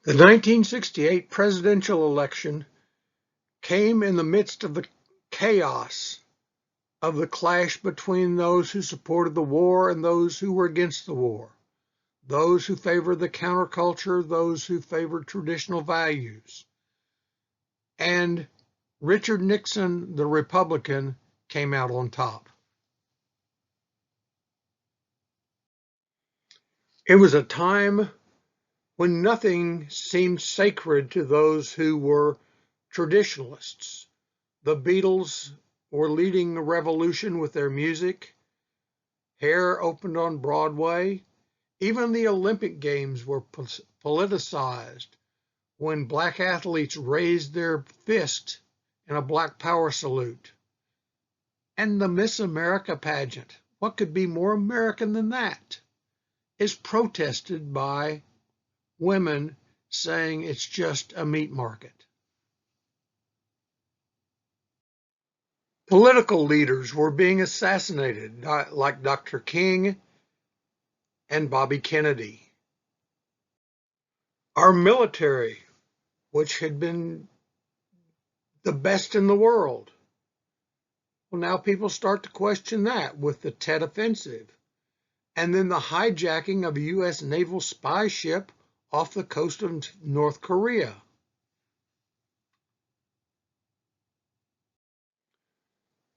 The 1968 presidential election came in the midst of the chaos of the clash between those who supported the war and those who were against the war, those who favored the counterculture, those who favored traditional values. And Richard Nixon, the Republican, came out on top. It was a time when nothing seemed sacred to those who were traditionalists. The Beatles were leading a revolution with their music. Hair opened on Broadway. Even the Olympic Games were politicized when black athletes raised their fist in a Black Power salute. And the Miss America pageant, what could be more American than that, is protested by women saying it's just a meat market. Political leaders were being assassinated, like Dr. King and Bobby Kennedy. Our military, which had been the best in the world, well, now people start to question that with the Tet Offensive, and then the hijacking of a U.S. naval spy ship off the coast of North Korea.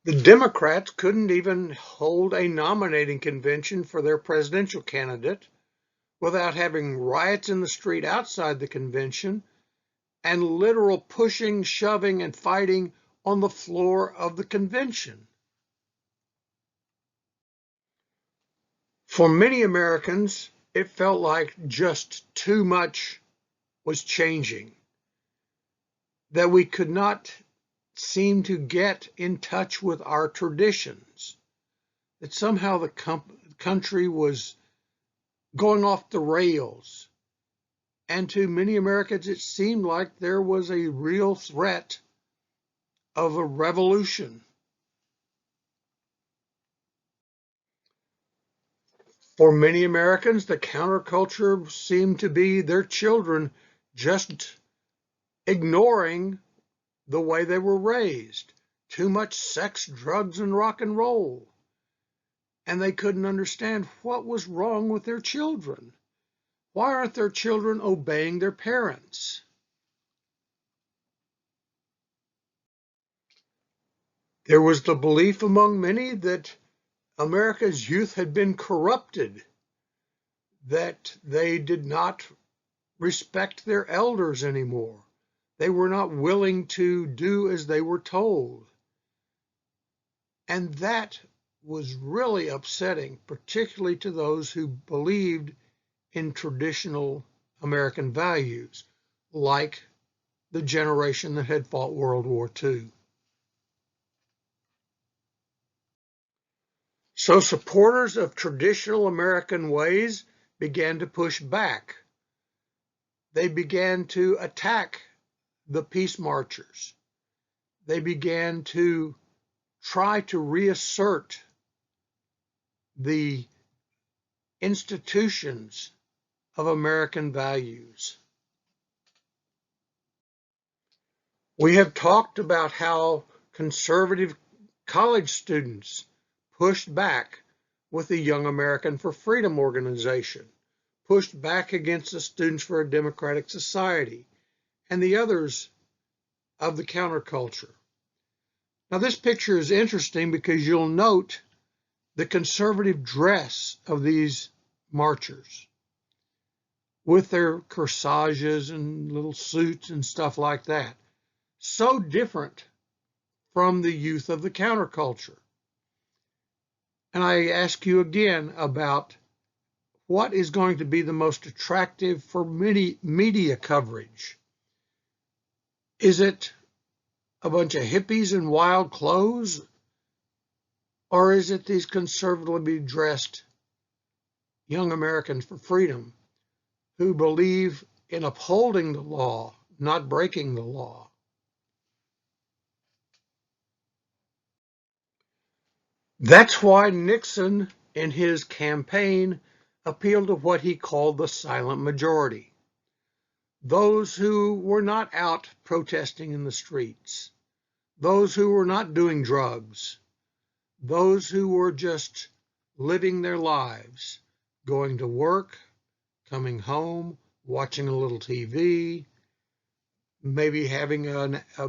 The Democrats couldn't even hold a nominating convention for their presidential candidate without having riots in the street outside the convention and literal pushing, shoving, and fighting on the floor of the convention. For many Americans, it felt like just too much was changing, that we could not seem to get in touch with our traditions, that somehow the country was going off the rails. And to many Americans, it seemed like there was a real threat of a revolution. For many Americans, the counterculture seemed to be their children just ignoring the way they were raised. Too much sex, drugs, and rock and roll. And they couldn't understand what was wrong with their children. Why aren't their children obeying their parents? There was the belief among many that America's youth had been corrupted, that they did not respect their elders anymore. They were not willing to do as they were told. And that was really upsetting, particularly to those who believed in traditional American values, like the generation that had fought World War II. So supporters of traditional American ways began to push back. They began to attack the peace marchers. They began to try to reassert the institutions of American values. We have talked about how conservative college students pushed back with the Young American for Freedom organization, pushed back against the Students for a Democratic Society, and the others of the counterculture. Now, this picture is interesting because you'll note the conservative dress of these marchers with their corsages and little suits and stuff like that. So different from the youth of the counterculture. And I ask you again about what is going to be the most attractive for many media coverage. Is it a bunch of hippies in wild clothes? Or is it these conservatively dressed young Americans for freedom who believe in upholding the law, not breaking the law? That's why Nixon, in his campaign, appealed to what he called the silent majority. those who were not out protesting in the streets, those who were not doing drugs, those who were just living their lives, going to work, coming home, watching a little TV, maybe having a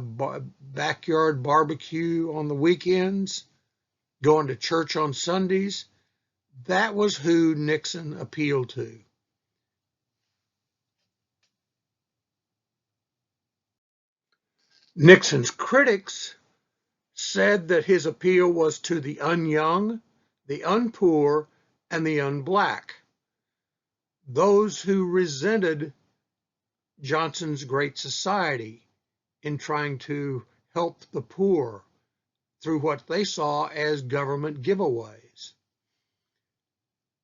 backyard barbecue on the weekends, going to church on Sundays. That was who Nixon appealed to. Nixon's critics said that his appeal was to the unyoung, the unpoor, and the unblack, those who resented Johnson's Great Society in trying to help the poor through what they saw as government giveaways.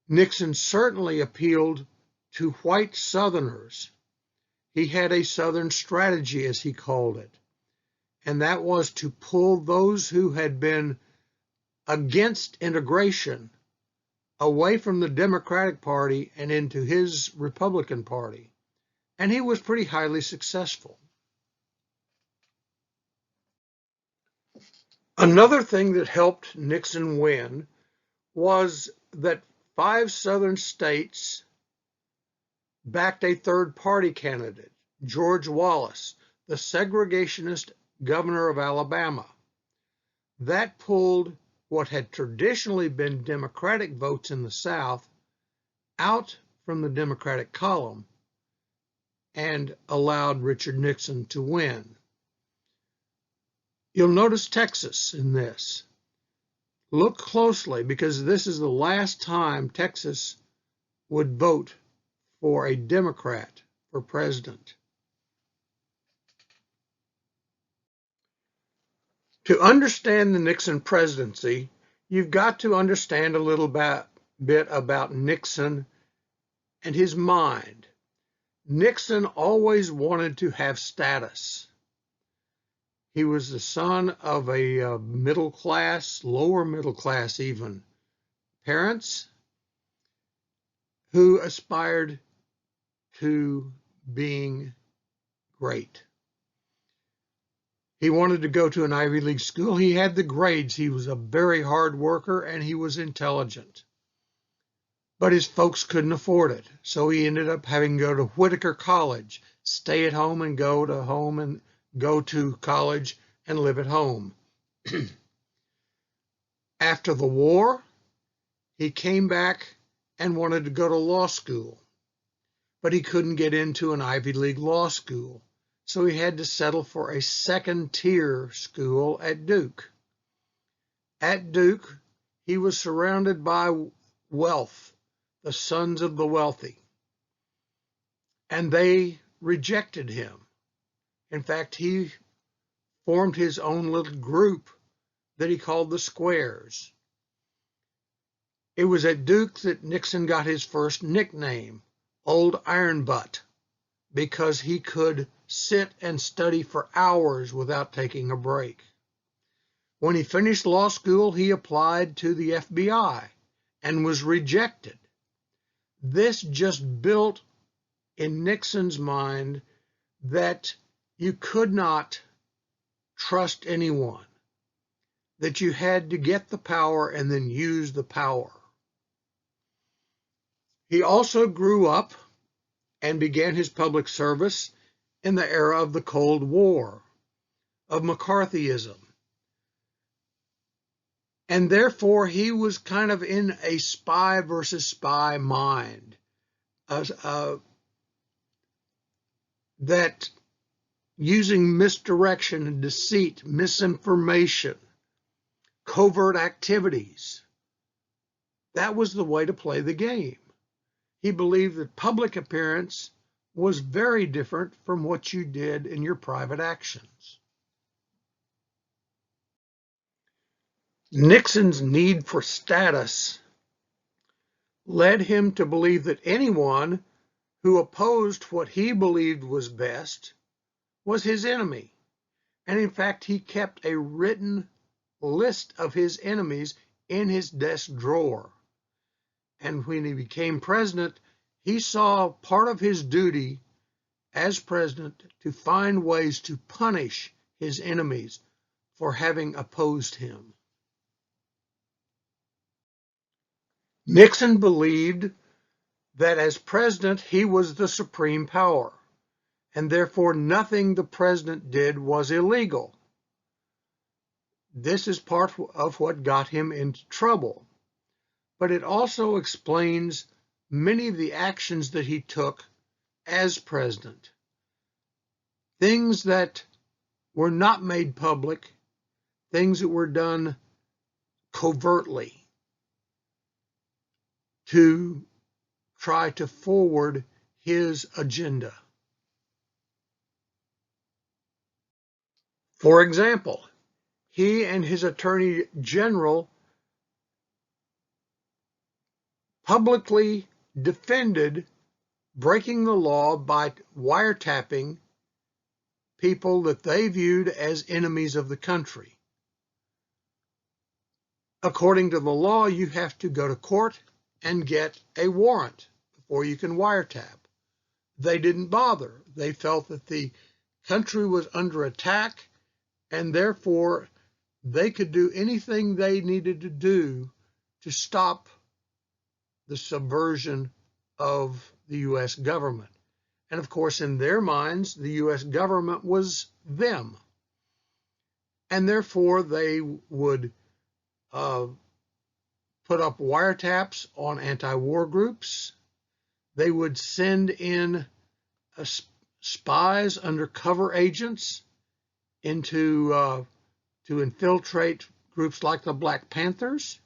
Nixon certainly appealed to white Southerners. He had a Southern strategy, as he called it, and that was to pull those who had been against integration away from the Democratic Party and into his Republican Party. And he was pretty highly successful. Another thing that helped Nixon win was that 5 Southern states backed a third-party candidate, George Wallace, the segregationist governor of Alabama. That pulled what had traditionally been Democratic votes in the South out from the Democratic column and allowed Richard Nixon to win. You'll notice Texas in this. Look closely, because this is the last time Texas would vote for a Democrat for president. To understand the Nixon presidency, you've got to understand a little bit about Nixon and his mind. Nixon always wanted to have status. He was the son of a middle class, lower middle class even, parents who aspired to being great. He wanted to go to an Ivy League school. He had the grades. He was a very hard worker and he was intelligent. But his folks couldn't afford it. So he ended up having to go to Whitaker College, stay at home and go to college and live at home. After the war, he came back and wanted to go to law school, but he couldn't get into an Ivy League law school. So he had to settle for a second-tier school at Duke. At Duke, he was surrounded by wealth, the sons of the wealthy, and they rejected him. In fact, he formed his own little group that he called the Squares. It was at Duke that Nixon got his first nickname, Old Iron Butt, because he could sit and study for hours without taking a break. When he finished law school, he applied to the FBI and was rejected. This just built in Nixon's mind that you could not trust anyone, that you had to get the power and then use the power. He also grew up and began his public service in the era of the Cold War, of McCarthyism. And therefore, he was kind of in a spy versus spy mind, that using misdirection and deceit, misinformation, covert activities, that was the way to play the game. He believed that public appearance was very different from what you did in your private actions. Nixon's need for status led him to believe that anyone who opposed what he believed was best was his enemy. And in fact, he kept a written list of his enemies in his desk drawer. And when he became president, he saw part of his duty as president to find ways to punish his enemies for having opposed him. Nixon believed that as president he was the supreme power, and therefore nothing the president did was illegal. This is part of what got him into trouble, but it also explains many of the actions that he took as president. Things that were not made public, things that were done covertly to try to forward his agenda. For example, he and his attorney general publicly defended breaking the law by wiretapping people that they viewed as enemies of the country. According to the law, you have to go to court and get a warrant before you can wiretap. They didn't bother. They felt that the country was under attack, and therefore they could do anything they needed to do to stop the subversion of the U.S. government. And of course, in their minds, the U.S. government was them. And therefore, they would put up wiretaps on anti-war groups. They would send in spies, undercover agents, to infiltrate groups like the Black Panthers,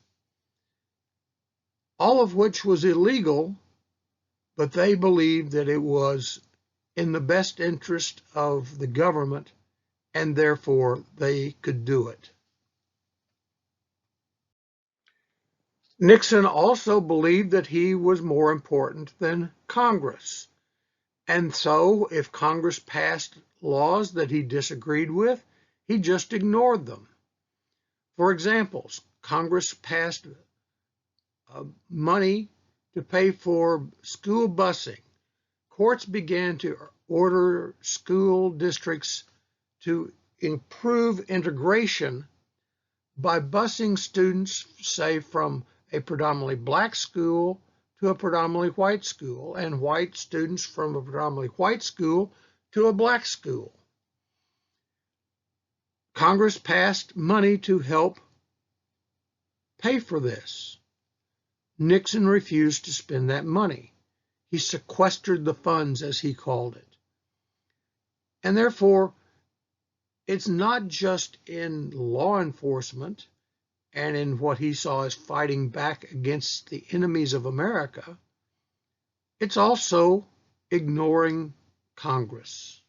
all of which was illegal, but they believed that it was in the best interest of the government, and therefore they could do it. Nixon also believed that he was more important than Congress. And so if Congress passed laws that he disagreed with, he just ignored them. For example, Congress passed money to pay for school busing. Courts began to order school districts to improve integration by busing students, say, from a predominantly black school to a predominantly white school, and white students from a predominantly white school to a black school. Congress passed money to help pay for this. Nixon refused to spend that money. He sequestered the funds, as he called it. And therefore, it's not just in law enforcement and in what he saw as fighting back against the enemies of America, it's also ignoring Congress.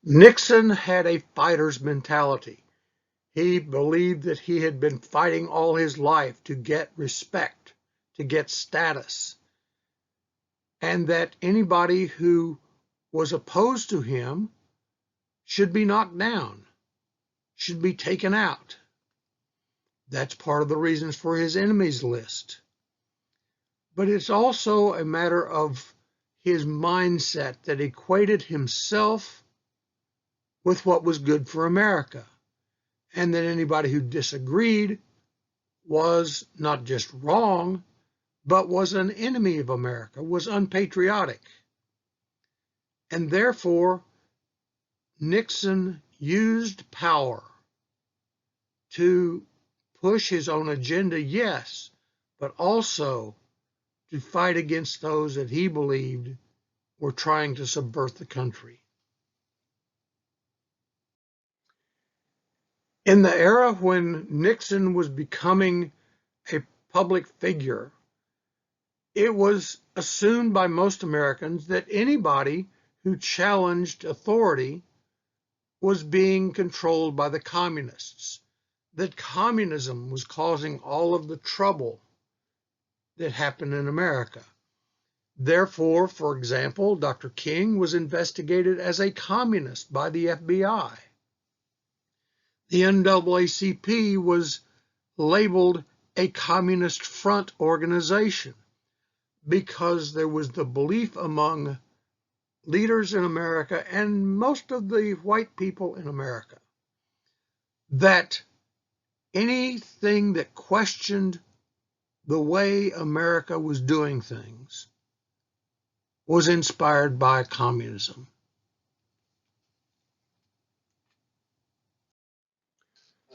Nixon had a fighter's mentality. He believed that he had been fighting all his life to get respect, to get status, and that anybody who was opposed to him should be knocked down, should be taken out. That's part of the reasons for his enemies list. But it's also a matter of his mindset that equated himself with what was good for America, and that anybody who disagreed was not just wrong, but was an enemy of America, was unpatriotic. And therefore, Nixon used power to push his own agenda, yes, but also to fight against those that he believed were trying to subvert the country. In the era when Nixon was becoming a public figure, it was assumed by most Americans that anybody who challenged authority was being controlled by the communists, that communism was causing all of the trouble that happened in America. Therefore, for example, Dr. King was investigated as a communist by the FBI. The NAACP was labeled a communist front organization. because there was the belief among leaders in America and most of the white people in America that anything that questioned the way America was doing things was inspired by communism.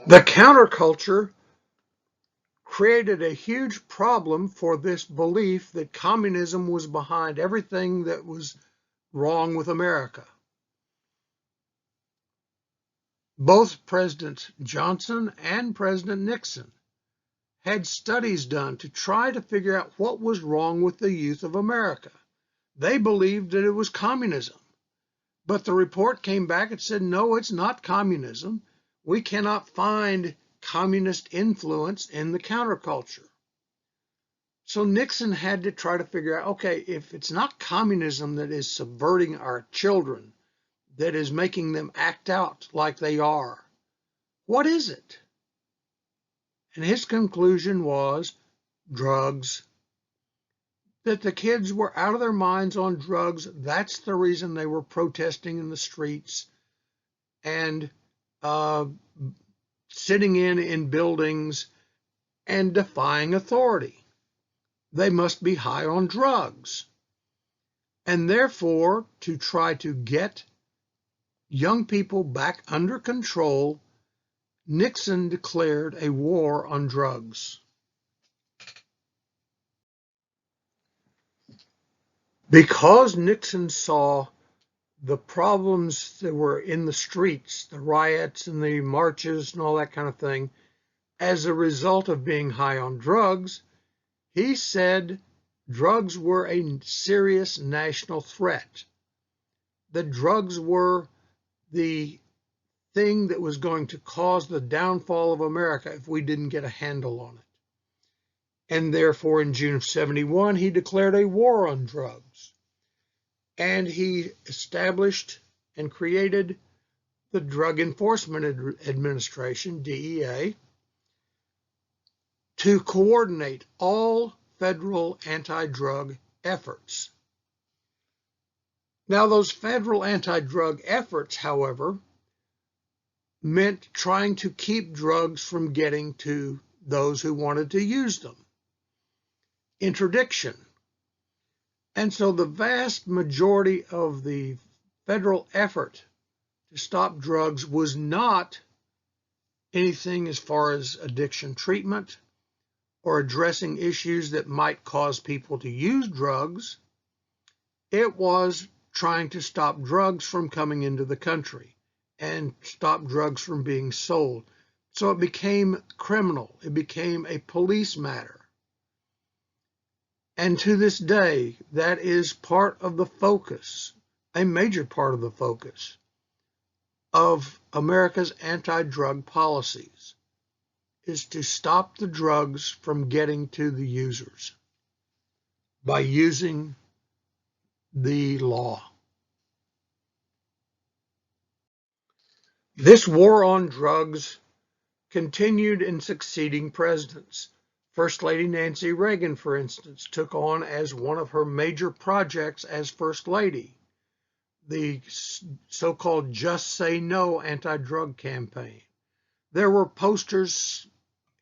The counterculture created a huge problem for this belief that communism was behind everything that was wrong with America. Both President Johnson and President Nixon had studies done to try to figure out what was wrong with the youth of America. They believed that it was communism, but the report came back and said, no, it's not communism. We cannot find communist influence in the counterculture. So Nixon had to try to figure out, okay, if it's not communism that is subverting our children, that is making them act out like they are, what is it? And his conclusion was drugs. That the kids were out of their minds on drugs. That's the reason they were protesting in the streets and sitting in buildings and defying authority. They must be high on drugs. And therefore, to try to get young people back under control, Nixon declared a war on drugs. Because Nixon saw the problems that were in the streets, the riots and the marches and all that kind of thing, as a result of being high on drugs, he said drugs were a serious national threat. That drugs were the thing that was going to cause the downfall of America if we didn't get a handle on it. And therefore, in June of '71, he declared a war on drugs. And he established and created the Drug Enforcement Administration, DEA, to coordinate all federal anti-drug efforts. Now, those federal anti-drug efforts, however, meant trying to keep drugs from getting to those who wanted to use them. Interdiction. And so the vast majority of the federal effort to stop drugs was not anything as far as addiction treatment or addressing issues that might cause people to use drugs. It was trying to stop drugs from coming into the country and stop drugs from being sold. So it became criminal. It became a police matter. And to this day, that is part of the focus, a major part of the focus of America's anti-drug policies, is to stop the drugs from getting to the users by using the law. This war on drugs continued in succeeding presidents. First Lady Nancy Reagan, for instance, took on as one of her major projects as First Lady the so-called Just Say No anti-drug campaign. There were posters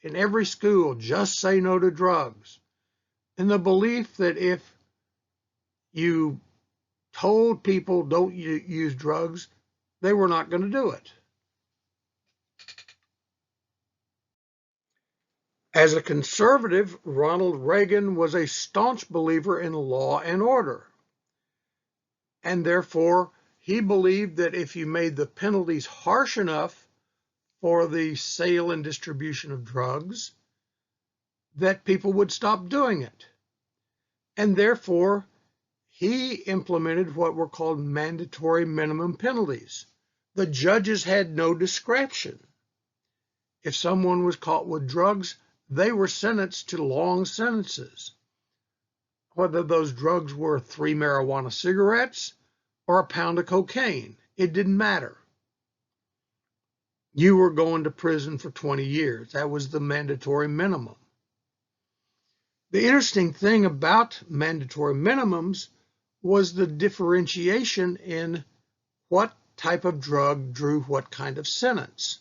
in every school, just say no to drugs. And the belief that if you told people don't use drugs, they were not going to do it. As a conservative, Ronald Reagan was a staunch believer in law and order. And therefore, he believed that if you made the penalties harsh enough for the sale and distribution of drugs, that people would stop doing it. And therefore, he implemented what were called mandatory minimum penalties. The judges had no discretion. If someone was caught with drugs, they were sentenced to long sentences. Whether those drugs were 3 marijuana cigarettes or a pound of cocaine, it didn't matter. You were going to prison for 20 years. That was the mandatory minimum. The interesting thing about mandatory minimums was the differentiation in what type of drug drew what kind of sentence.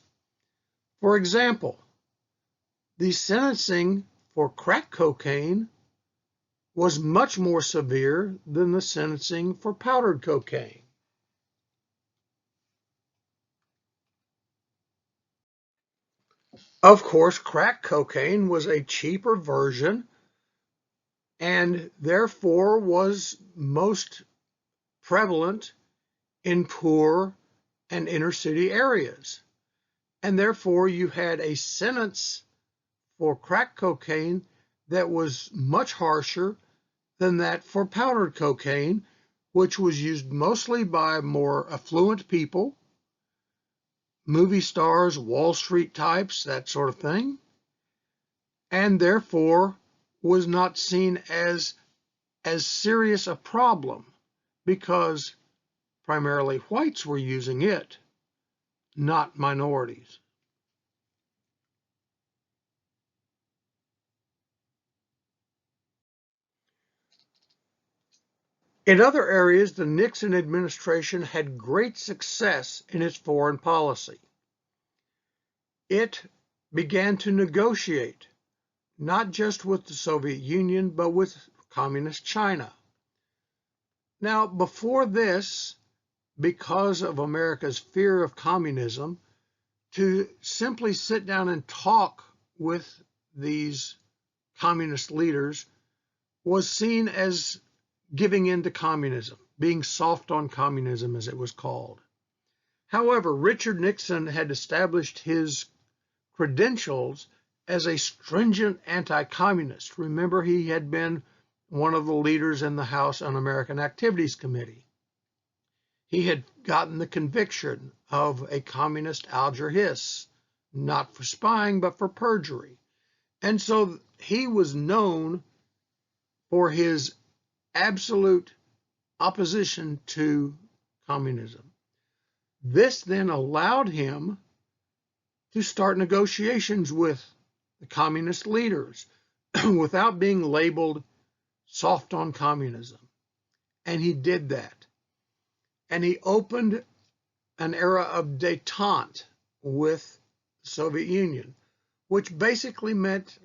For example, the sentencing for crack cocaine was much more severe than the sentencing for powdered cocaine. Of course, crack cocaine was a cheaper version and therefore was most prevalent in poor and inner city areas. And therefore, you had a sentence for crack cocaine that was much harsher than that for powdered cocaine, which was used mostly by more affluent people, movie stars, Wall Street types, that sort of thing, and therefore was not seen as serious a problem because primarily whites were using it, not minorities. In other areas, the Nixon administration had great success in its foreign policy. It began to negotiate, not just with the Soviet Union, but with communist China. Now, before this, because of America's fear of communism, to simply sit down and talk with these communist leaders was seen as giving in to communism, being soft on communism, as it was called. However, Richard Nixon had established his credentials as a stringent anti-communist. Remember, he had been one of the leaders in the House Un-American Activities Committee. He had gotten the conviction of a communist Alger Hiss, not for spying, but for perjury. And so he was known for his absolute opposition to communism. This then allowed him to start negotiations with the communist leaders without being labeled soft on communism. And he did that. And he opened an era of détente with the Soviet Union, which basically meant,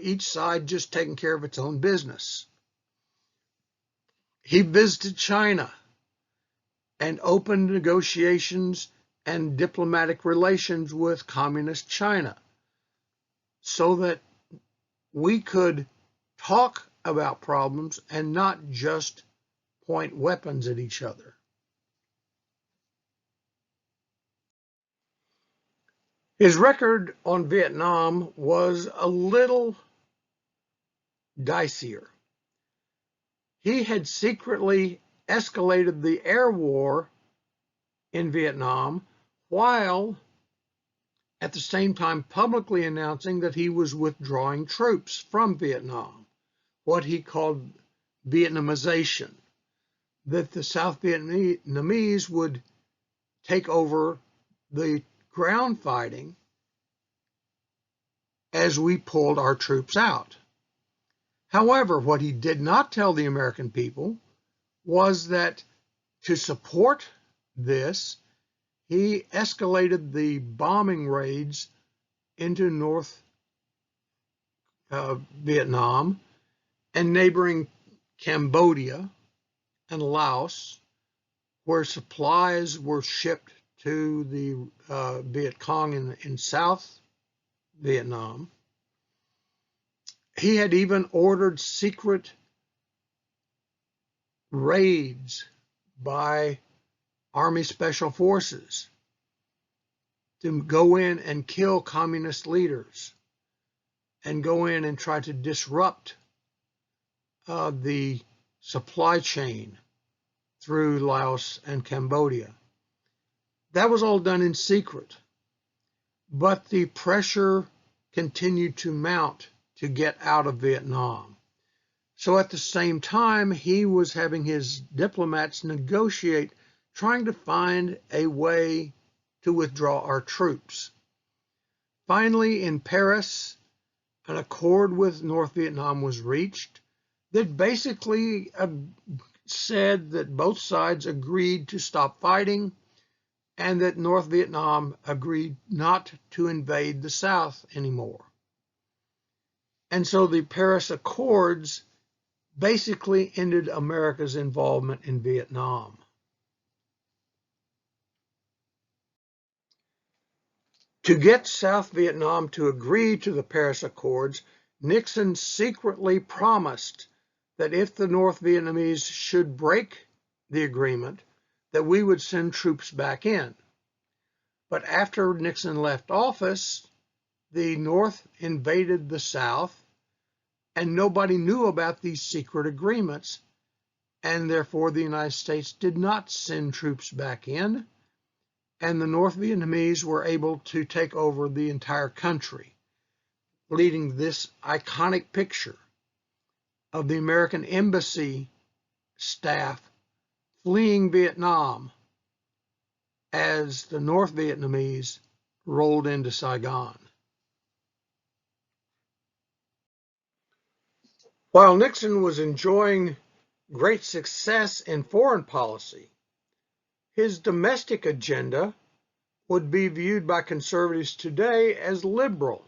each side just taking care of its own business. He visited China and opened negotiations and diplomatic relations with communist China so that we could talk about problems and not just point weapons at each other. His record on Vietnam was a little dicier. He had secretly escalated the air war in Vietnam while at the same time publicly announcing that he was withdrawing troops from Vietnam, what he called Vietnamization, that the South Vietnamese would take over the ground fighting as we pulled our troops out. However, what he did not tell the American people was that to support this, he escalated the bombing raids into North Vietnam and neighboring Cambodia and Laos, where supplies were shipped to the Viet Cong in South Vietnam. He had even ordered secret raids by Army Special Forces to go in and kill communist leaders and go in and try to disrupt the supply chain through Laos and Cambodia. That was all done in secret, but the pressure continued to mount to get out of Vietnam. So at the same time, he was having his diplomats negotiate, trying to find a way to withdraw our troops. Finally, in Paris, an accord with North Vietnam was reached that basically said that both sides agreed to stop fighting and that North Vietnam agreed not to invade the South anymore. And so the Paris Accords basically ended America's involvement in Vietnam. To get South Vietnam to agree to the Paris Accords, Nixon secretly promised that if the North Vietnamese should break the agreement, that we would send troops back in. But after Nixon left office, the North invaded the South, and nobody knew about these secret agreements, and therefore the United States did not send troops back in, and the North Vietnamese were able to take over the entire country, leading this iconic picture of the American embassy staff fleeing Vietnam as the North Vietnamese rolled into Saigon. While Nixon was enjoying great success in foreign policy, his domestic agenda would be viewed by conservatives today as liberal.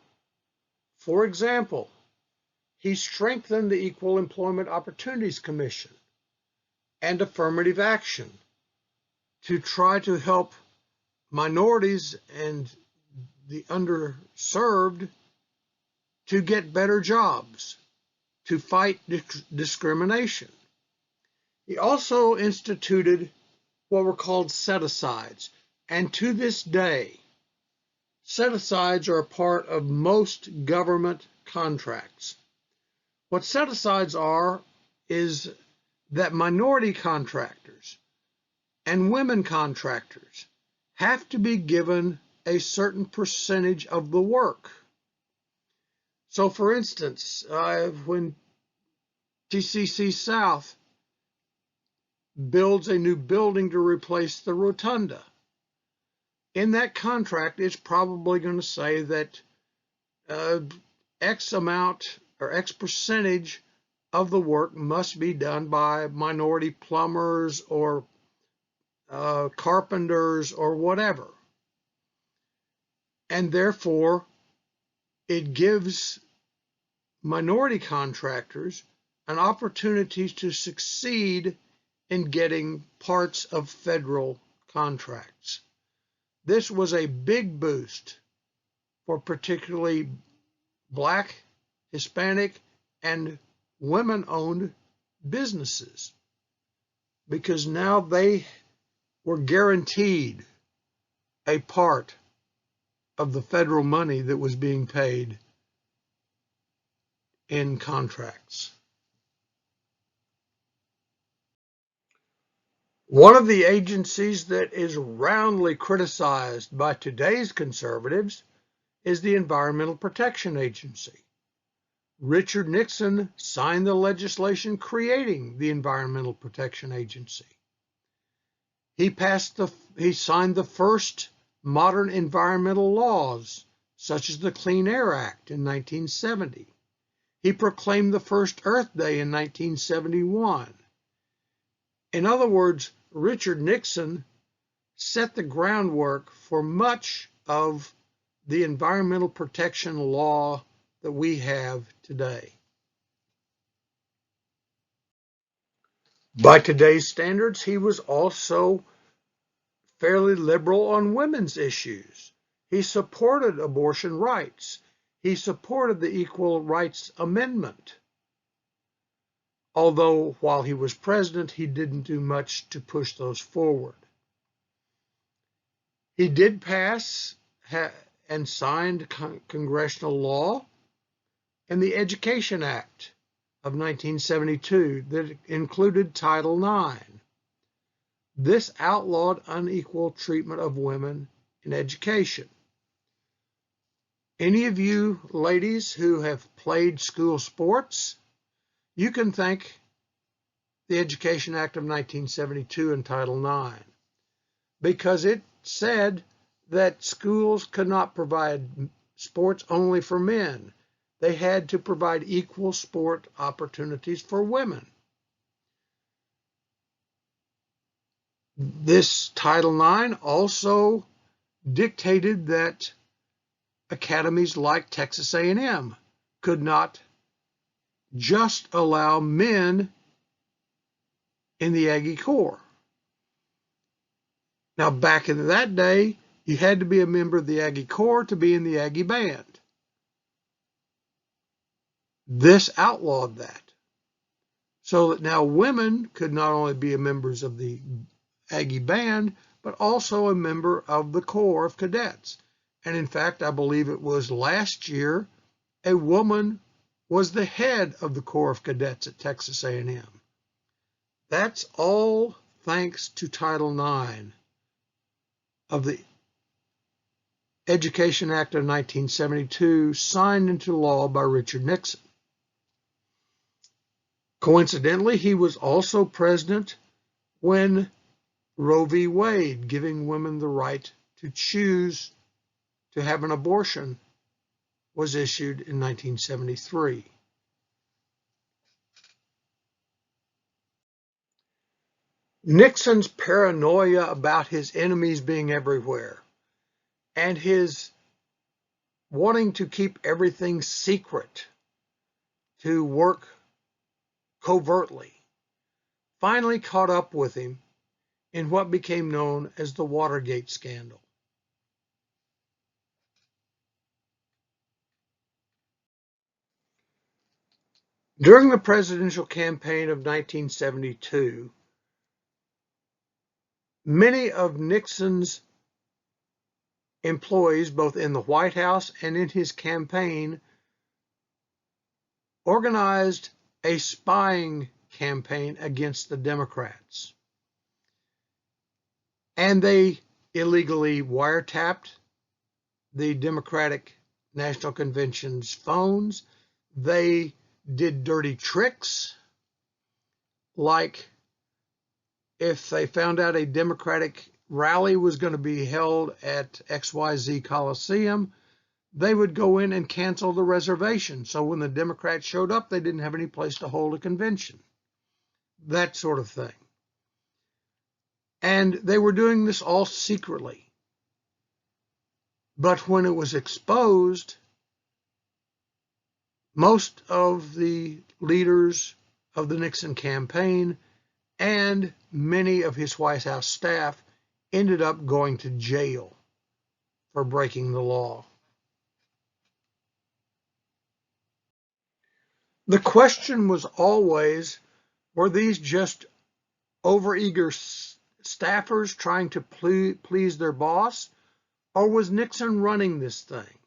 For example, he strengthened the Equal Employment Opportunities Commission and affirmative action to try to help minorities and the underserved to get better jobs, to fight discrimination. He also instituted what were called set-asides, and to this day, set-asides are a part of most government contracts. What set-asides are is that minority contractors and women contractors have to be given a certain percentage of the work. So for instance, when TCC South builds a new building to replace the rotunda, in that contract, it's probably going to say that X amount or X percentage of the work must be done by minority plumbers or carpenters or whatever. And therefore, it gives minority contractors an opportunity to succeed in getting parts of federal contracts. This was a big boost for particularly Black, Hispanic, and women-owned businesses, because now they were guaranteed a part of the federal money that was being paid in contracts. One of the agencies that is roundly criticized by today's conservatives is the Environmental Protection Agency. Richard Nixon signed the legislation creating the Environmental Protection Agency. He signed the first modern environmental laws, such as the Clean Air Act in 1970. He proclaimed the first Earth Day in 1971. In other words, Richard Nixon set the groundwork for much of the environmental protection law that we have today. By today's standards, he was also fairly liberal on women's issues. He supported abortion rights. He supported the Equal Rights Amendment. Although while he was president, he didn't do much to push those forward. He did pass and signed congressional law and the Education Act of 1972 that included Title IX. This outlawed unequal treatment of women in education. Any of you ladies who have played school sports, you can thank the Education Act of 1972 and Title IX, because it said that schools could not provide sports only for men. they had to provide equal sport opportunities for women. This Title IX also dictated that academies like Texas A&M could not just allow men in the Aggie Corps. Now, back in that day, you had to be a member of the Aggie Corps to be in the Aggie Band. This outlawed that, so that now women could not only be members of the Aggie Band, but also a member of the Corps of Cadets. And in fact, I believe it was last year, a woman was the head of the Corps of Cadets at Texas A&M. That's all thanks to Title IX of the Education Act of 1972, signed into law by Richard Nixon. Coincidentally, he was also president when Roe v. Wade, giving women the right to choose to have an abortion, was issued in 1973. Nixon's paranoia about his enemies being everywhere and his wanting to keep everything secret, to work covertly, finally caught up with him in what became known as the Watergate scandal. During the presidential campaign of 1972, many of Nixon's employees, both in the White House and in his campaign, organized a spying campaign against the Democrats. And they illegally wiretapped the Democratic National Convention's phones. They did dirty tricks, like if they found out a Democratic rally was going to be held at XYZ Coliseum, they would go in and cancel the reservation. So when the Democrats showed up, they didn't have any place to hold a convention. That sort of thing. And they were doing this all secretly. But when it was exposed, most of the leaders of the Nixon campaign and many of his White House staff ended up going to jail for breaking the law. The question was always, were these just overeager staffers trying to please their boss, or was Nixon running this thing?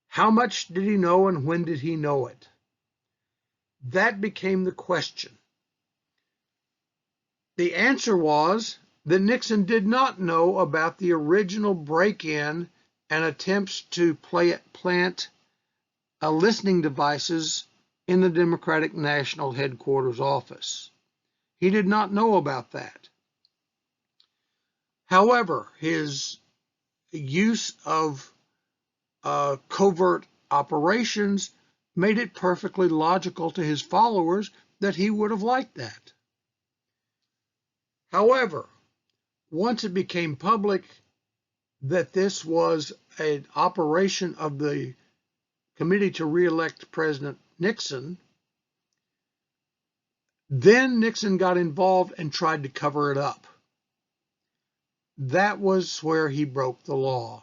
How much did he know and when did he know it? That became the question. The answer was that Nixon did not know about the original break-in and attempts to plant listening devices in the Democratic National Headquarters office. He did not know about that. However, his use of covert operations made it perfectly logical to his followers that he would have liked that. However, once it became public that this was an operation of the Committee to Re-elect President Nixon, then Nixon got involved and tried to cover it up. That was where he broke the law.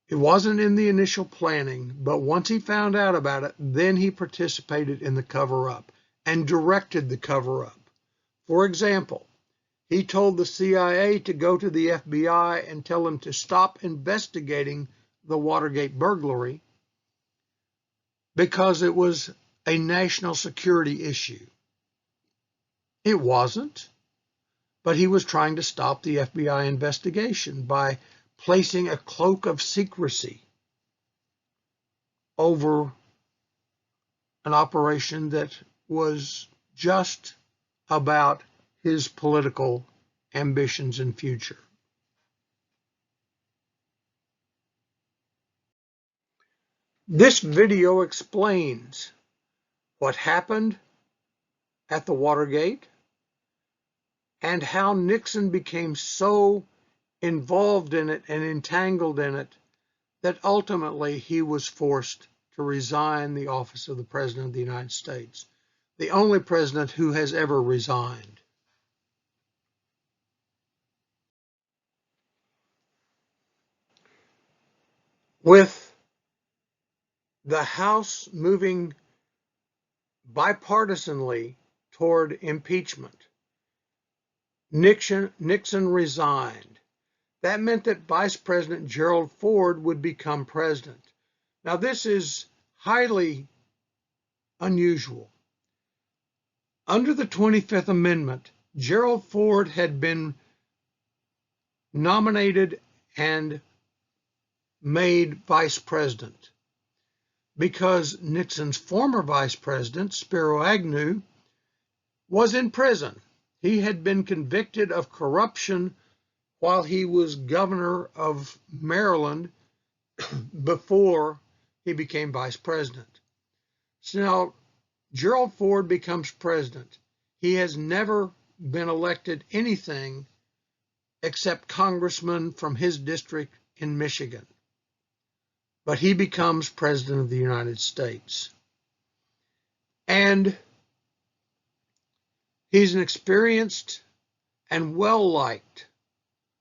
It wasn't in the initial planning, but once he found out about it, then he participated in the cover-up and directed the cover-up. For example, he told the CIA to go to the FBI and tell them to stop investigating the Watergate burglary because it was a national security issue. It wasn't, but he was trying to stop the FBI investigation by placing a cloak of secrecy over an operation that was just about his political ambitions and future. This video explains what happened at the Watergate and how Nixon became so involved in it and entangled in it that ultimately he was forced to resign the office of the President of the United States, the only president who has ever resigned. With the House moving bipartisanly toward impeachment, Nixon resigned. That meant that Vice President Gerald Ford would become president. Now, this is highly unusual. Under the 25th Amendment, Gerald Ford had been nominated and made vice president because Nixon's former vice president, Spiro Agnew, was in prison. He had been convicted of corruption while he was governor of Maryland before he became vice president. So now Gerald Ford becomes president. He has never been elected anything except congressman from his district in Michigan. But he becomes president of the United States. And he's an experienced and well-liked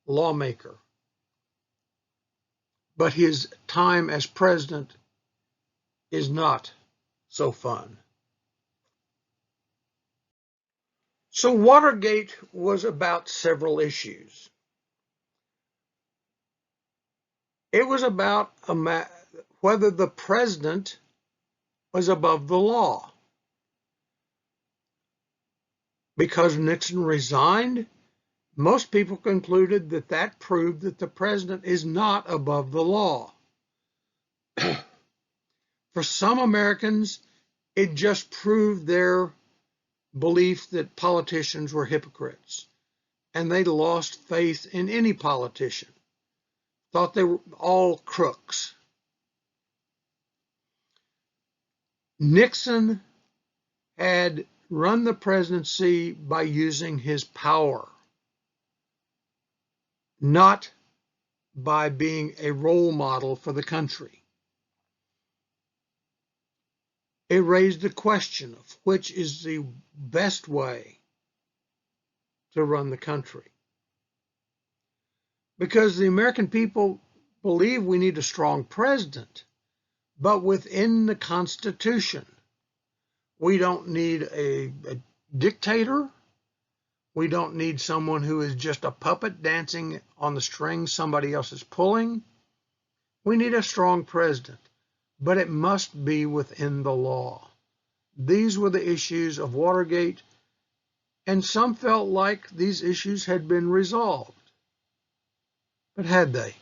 lawmaker. But his time as president is not so fun. So Watergate was about several issues. It was about whether the president was above the law. Because Nixon resigned, most people concluded that that proved that the president is not above the law. For some Americans, it just proved their belief that politicians were hypocrites, and they lost faith in any politician, thought they were all crooks. Nixon had run the presidency by using his power, not by being a role model for the country. It raised the question of which is the best way to run the country. Because the American people believe we need a strong president, but within the Constitution. We don't need a dictator. We don't need someone who is just a puppet dancing on the strings somebody else is pulling. We need a strong president, but it must be within the law. These were the issues of Watergate, and some felt like these issues had been resolved. But had they?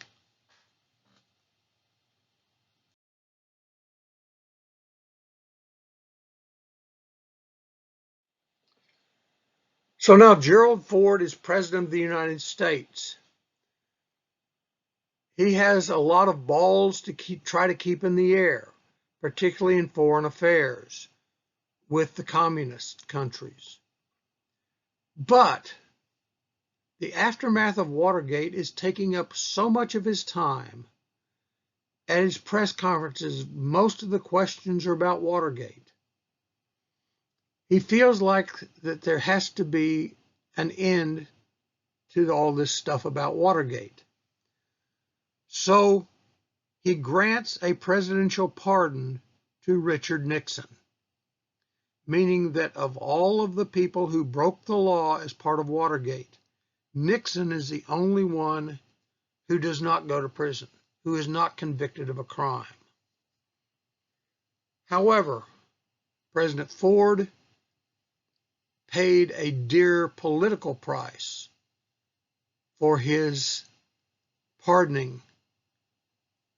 So now Gerald Ford is president of the United States. He has a lot of balls to try to keep in the air, particularly in foreign affairs with the communist countries. But the aftermath of Watergate is taking up so much of his time. At his press conferences, most of the questions are about Watergate. He feels like that there has to be an end to all this stuff about Watergate. So he grants a presidential pardon to Richard Nixon, meaning that of all of the people who broke the law as part of Watergate, Nixon is the only one who does not go to prison, who is not convicted of a crime. However, President Ford paid a dear political price for his pardoning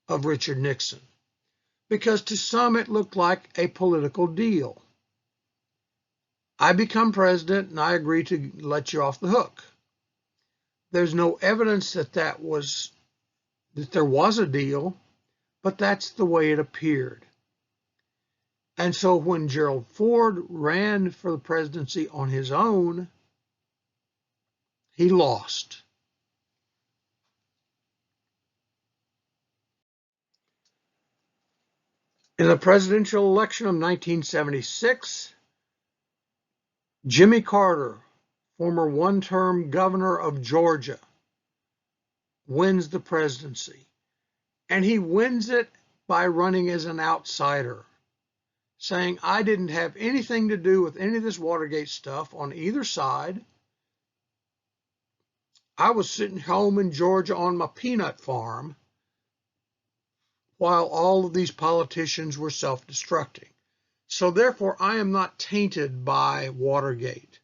of Richard Nixon, because to some it looked like a political deal. I become president and I agree to let you off the hook. There's no evidence that there was a deal, but that's the way it appeared. And so when Gerald Ford ran for the presidency on his own, he lost. In the presidential election of 1976, Jimmy Carter, former one-term governor of Georgia, wins the presidency. And he wins it by running as an outsider, saying, I didn't have anything to do with any of this Watergate stuff on either side. I was sitting home in Georgia on my peanut farm while all of these politicians were self-destructing. So therefore, I am not tainted by Watergate.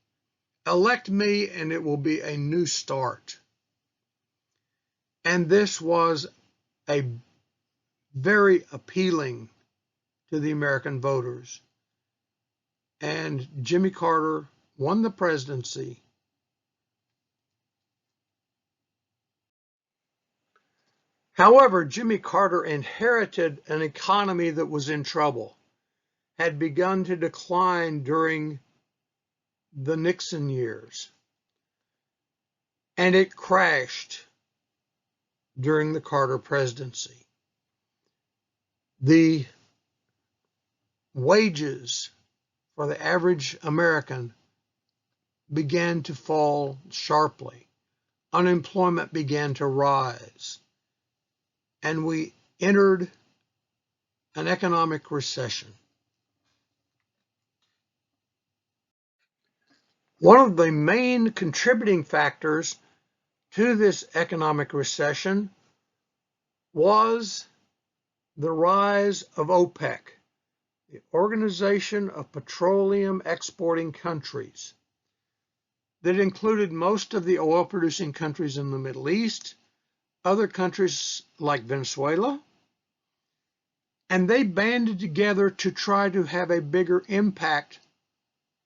Elect me and it will be a new start. And this was a very appealing to the American voters. And Jimmy Carter won the presidency. However, Jimmy Carter inherited an economy that was in trouble, had begun to decline during the Nixon years, and it crashed during the Carter presidency. The wages for the average American began to fall sharply. Unemployment began to rise, and we entered an economic recession. One of the main contributing factors to this economic recession was the rise of OPEC, the Organization of Petroleum Exporting Countries, that included most of the oil-producing countries in the Middle East, other countries like Venezuela, and they banded together to try to have a bigger impact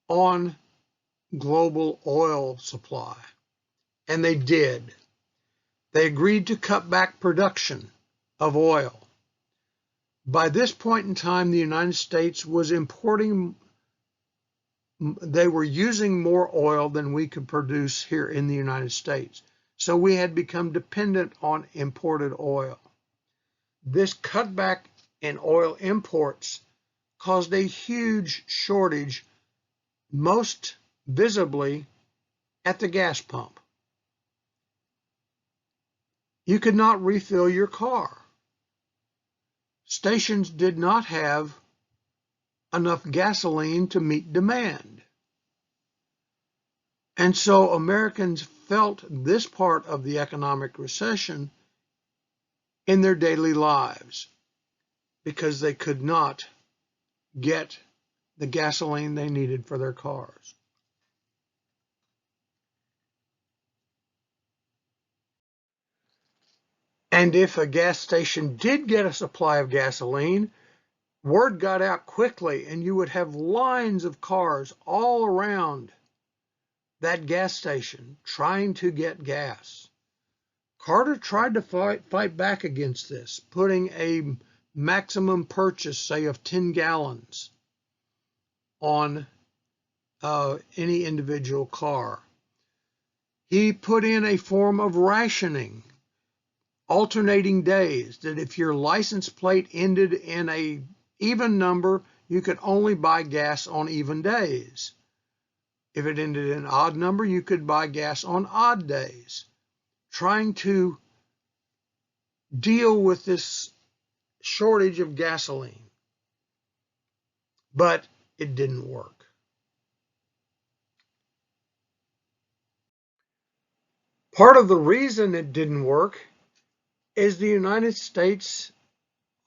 on global oil supply. And they did. They agreed to cut back production of oil. By this point in time, the United States was importing, they were using more oil than we could produce here in the United States. So we had become dependent on imported oil. This cutback in oil imports caused a huge shortage, most visibly at the gas pump. You could not refill your car. Stations did not have enough gasoline to meet demand. And so Americans felt this part of the economic recession in their daily lives because they could not get the gasoline they needed for their cars. And if a gas station did get a supply of gasoline, word got out quickly and you would have lines of cars all around that gas station trying to get gas. Carter tried to fight back against this, putting a maximum purchase, say, of 10 gallons on any individual car. He put in a form of rationing, alternating days, that if your license plate ended in a even number, you could only buy gas on even days. If it ended in an odd number, you could buy gas on odd days, trying to deal with this shortage of gasoline. But it didn't work. Part of the reason it didn't work is the United States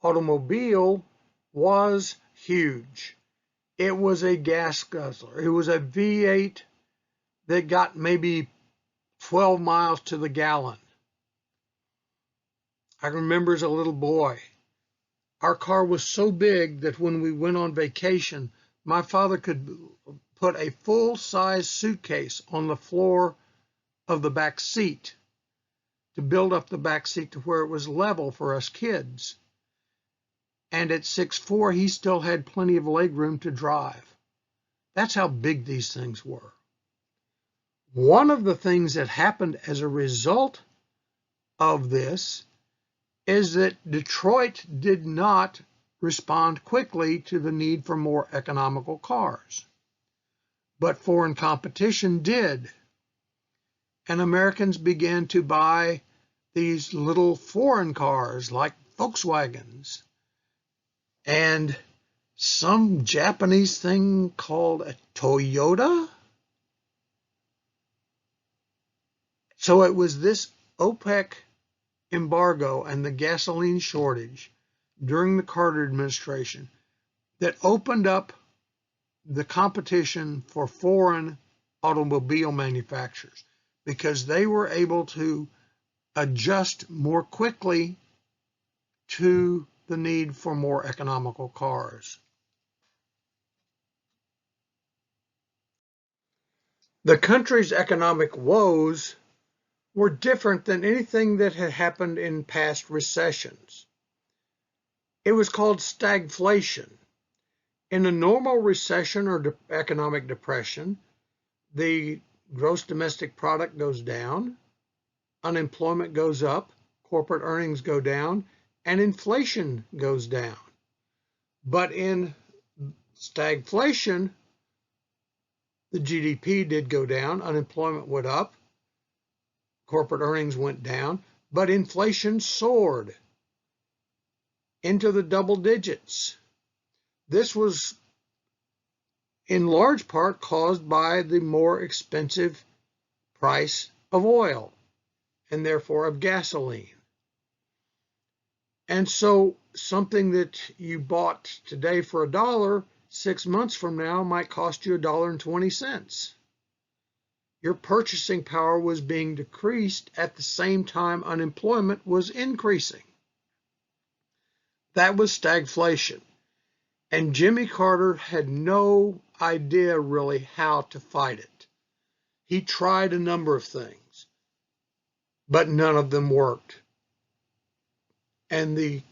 automobile was huge. It was a gas guzzler. It was a V8 that got maybe 12 miles to the gallon. I remember as a little boy, our car was so big that when we went on vacation, my father could put a full-size suitcase on the floor of the back seat to build up the back seat to where it was level for us kids. and at 6'4", he still had plenty of legroom to drive. That's how big these things were. One of the things that happened as a result of this is that Detroit did not respond quickly to the need for more economical cars, but foreign competition did. And Americans began to buy these little foreign cars like Volkswagens and some Japanese thing called a Toyota. So it was this OPEC embargo and the gasoline shortage during the Carter administration that opened up the competition for foreign automobile manufacturers, because they were able to adjust more quickly to the need for more economical cars. The country's economic woes were different than anything that had happened in past recessions. It was called stagflation. In a normal recession or economic depression, the gross domestic product goes down, unemployment goes up, corporate earnings go down, and inflation goes down. But in stagflation, the GDP did go down, unemployment went up, corporate earnings went down, but inflation soared into the double digits. This was in large part caused by the more expensive price of oil and therefore of gasoline. And so something that you bought today for $1, 6 months from now might cost you $1.20. Your purchasing power was being decreased at the same time unemployment was increasing. That was stagflation. And Jimmy Carter had no idea really how to fight it. He tried a number of things, but none of them worked. And the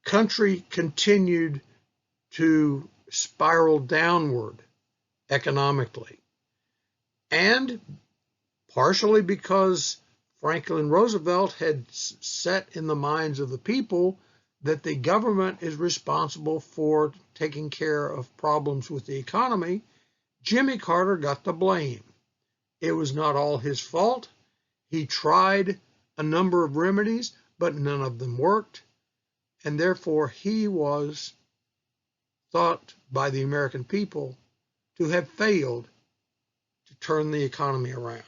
country continued to spiral downward economically. And partially because Franklin Roosevelt had set in the minds of the people that the government is responsible for taking care of problems with the economy, Jimmy Carter got the blame. It was not all his fault. He tried a number of remedies, but none of them worked, and therefore he was thought by the American people to have failed to turn the economy around.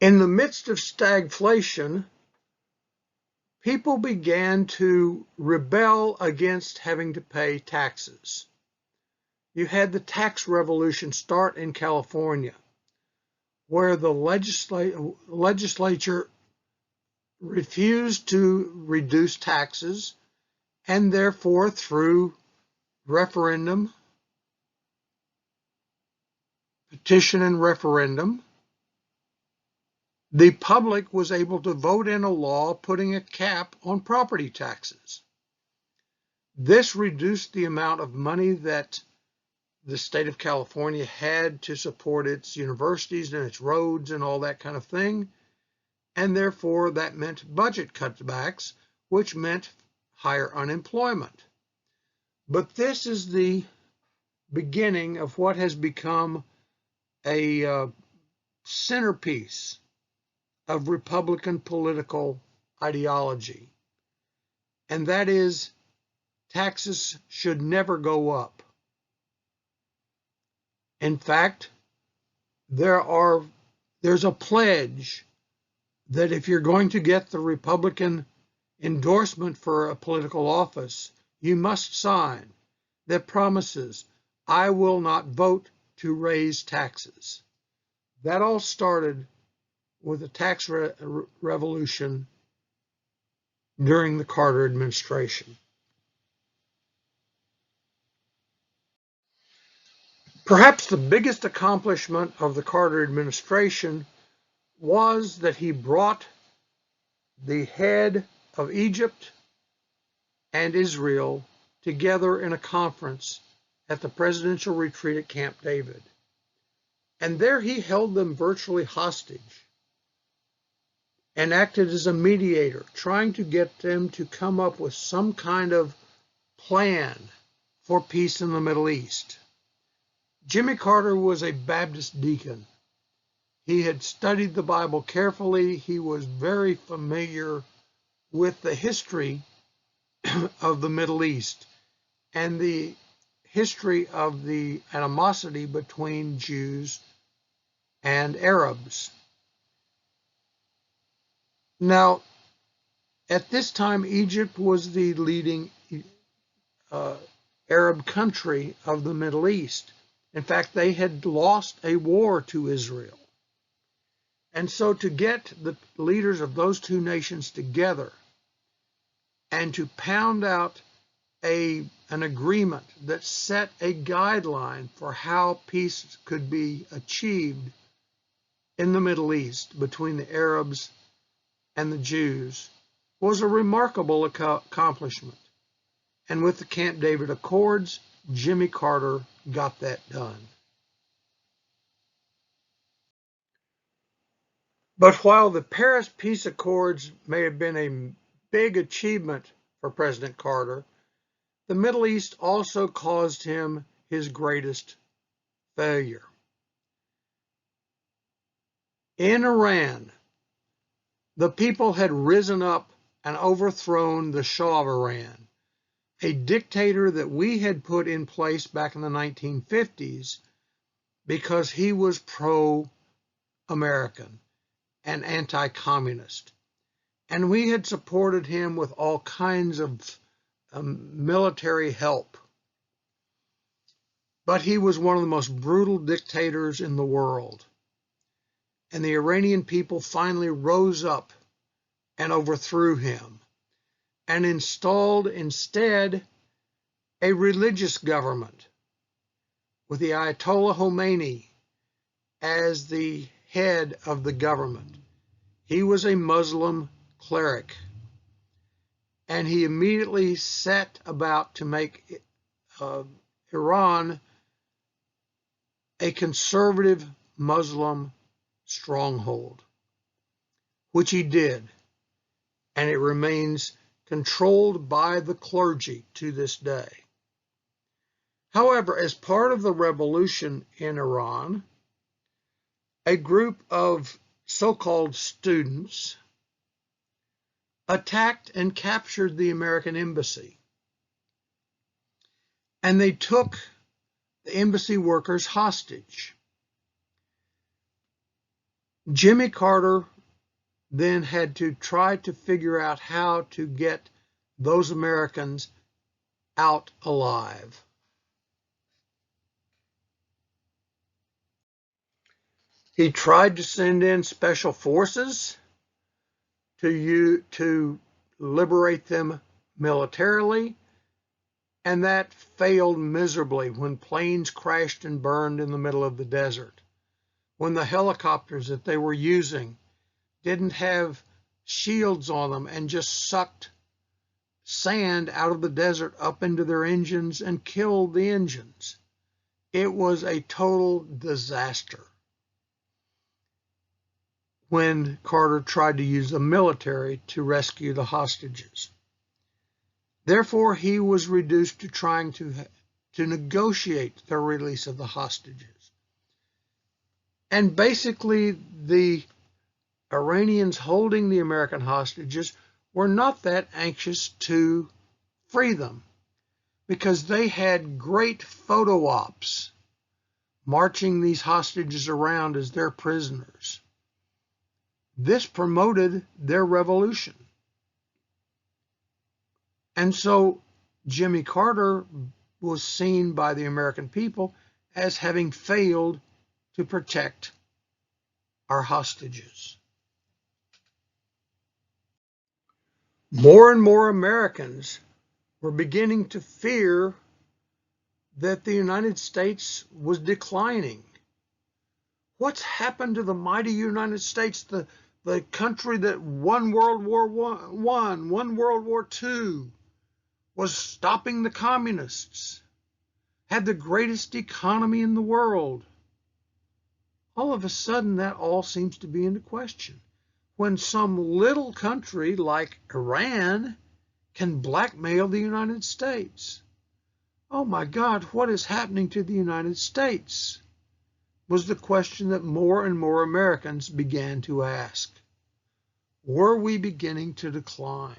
In the midst of stagflation, people began to rebel against having to pay taxes. You had the tax revolution start in California, where the legislature refused to reduce taxes, and therefore through referendum, petition and referendum, the public was able to vote in a law putting a cap on property taxes. This reduced the amount of money that the state of California had to support its universities and its roads and all that kind of thing, and therefore that meant budget cutbacks, which meant higher unemployment. But this is the beginning of what has become a centerpiece of Republican political ideology, and that is taxes should never go up. In fact, there's a pledge that if you're going to get the Republican endorsement for a political office, you must sign that promises, I will not vote to raise taxes. That all started with the tax revolution during the Carter administration. Perhaps the biggest accomplishment of the Carter administration was that he brought the head of Egypt and Israel together in a conference at the presidential retreat at Camp David. And there he held them virtually hostage and acted as a mediator, trying to get them to come up with some kind of plan for peace in the Middle East. Jimmy Carter was a Baptist deacon. He had studied the Bible carefully. He was very familiar with the history of the Middle East and the history of the animosity between Jews and Arabs. Now, at this time, Egypt was the leading Arab country of the Middle East. In fact, they had lost a war to Israel. And so to get the leaders of those two nations together and to pound out an agreement that set a guideline for how peace could be achieved in the Middle East between the Arabs and the Jews was a remarkable accomplishment. And with the Camp David Accords, Jimmy Carter got that done. But while the Paris Peace Accords may have been a big achievement for President Carter, the Middle East also caused him his greatest failure. In Iran, the people had risen up and overthrown the Shah of Iran, a dictator that we had put in place back in the 1950s because he was pro-American and anti-communist. And we had supported him with all kinds of military help. But he was one of the most brutal dictators in the world. And the Iranian people finally rose up and overthrew him and installed instead a religious government with the Ayatollah Khomeini as the head of the government. He was a Muslim cleric, and he immediately set about to make Iran a conservative Muslim stronghold, which he did, and it remains controlled by the clergy to this day. However, as part of the revolution in Iran, a group of so-called students attacked and captured the American embassy. And they took the embassy workers hostage. Jimmy Carter then had to try to figure out how to get those Americans out alive. He tried to send in special forces to liberate them militarily, and that failed miserably when planes crashed and burned in the middle of the desert, when the helicopters that they were using didn't have shields on them and just sucked sand out of the desert up into their engines and killed the engines. It was a total disaster when Carter tried to use the military to rescue the hostages. Therefore, he was reduced to trying to negotiate the release of the hostages. And basically, the Iranians holding the American hostages were not that anxious to free them because they had great photo ops marching these hostages around as their prisoners. This promoted their revolution. And so Jimmy Carter was seen by the American people as having failed to protect our hostages. More and more Americans were beginning to fear that the United States was declining. What's happened to the mighty United States? The the country that won World War One, won World War II, was stopping the communists, had the greatest economy in the world. All of a sudden, that all seems to be into question. When some little country like Iran can blackmail the United States. Oh my God, what is happening to the United States? Was the question that more and more Americans began to ask. Were we beginning to decline?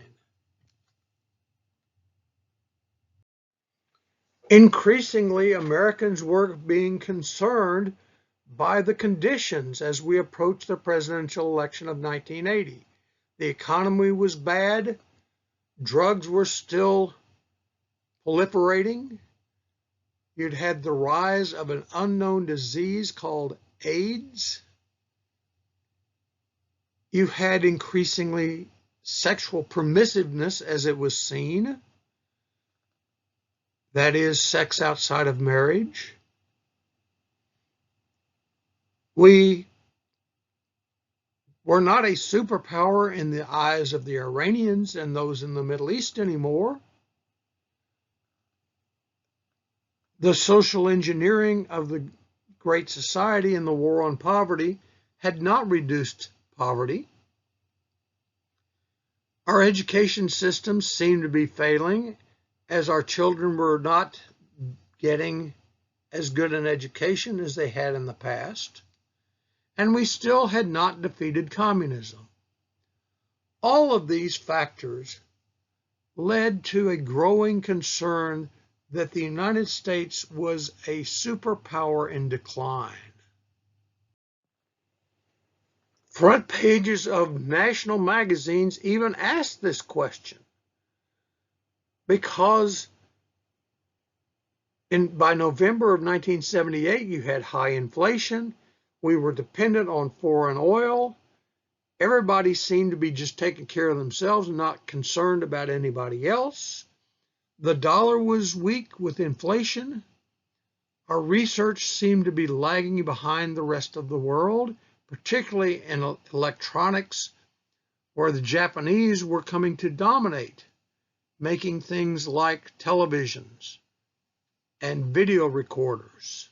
Increasingly, Americans were being concerned by the conditions as we approached the presidential election of 1980. The economy was bad. Drugs were still proliferating. You'd had the rise of an unknown disease called AIDS. You had increasingly sexual permissiveness as it was seen. That is, sex outside of marriage. We were not a superpower in the eyes of the Iranians and those in the Middle East anymore. The social engineering of the Great Society and the war on poverty had not reduced poverty. Our education systems seemed to be failing, as our children were not getting as good an education as they had in the past, and we still had not defeated communism. All of these factors led to a growing concern that the United States was a superpower in decline. Front pages of national magazines even asked this question, because by November of 1978, you had high inflation. We were dependent on foreign oil. Everybody seemed to be just taking care of themselves and not concerned about anybody else. The dollar was weak with inflation. Our research seemed to be lagging behind the rest of the world, particularly in electronics, where the Japanese were coming to dominate, making things like televisions and video recorders.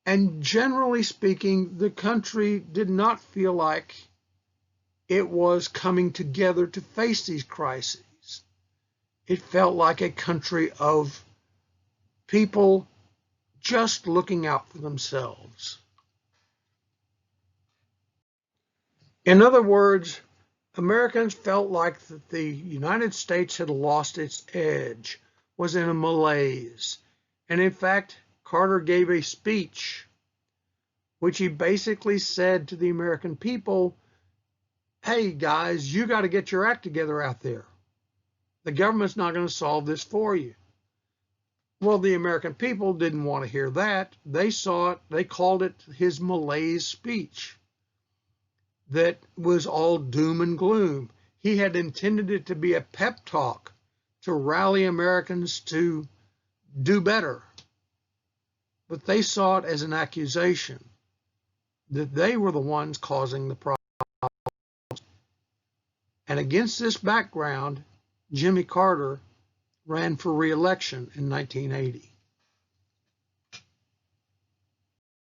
And generally speaking, the country did not feel like it was coming together to face these crises. It felt like a country of people just looking out for themselves. In other words, Americans felt like that the United States had lost its edge, was in a malaise. And in fact, Carter gave a speech which he basically said to the American people, hey guys, you got to get your act together out there. The government's not going to solve this for you. Well, the American people didn't want to hear that. They saw it, they called it his Malaise Speech. That was all doom and gloom. He had intended it to be a pep talk to rally Americans to do better. But they saw it as an accusation that they were the ones causing the problem. And against this background, Jimmy Carter ran for re-election in 1980.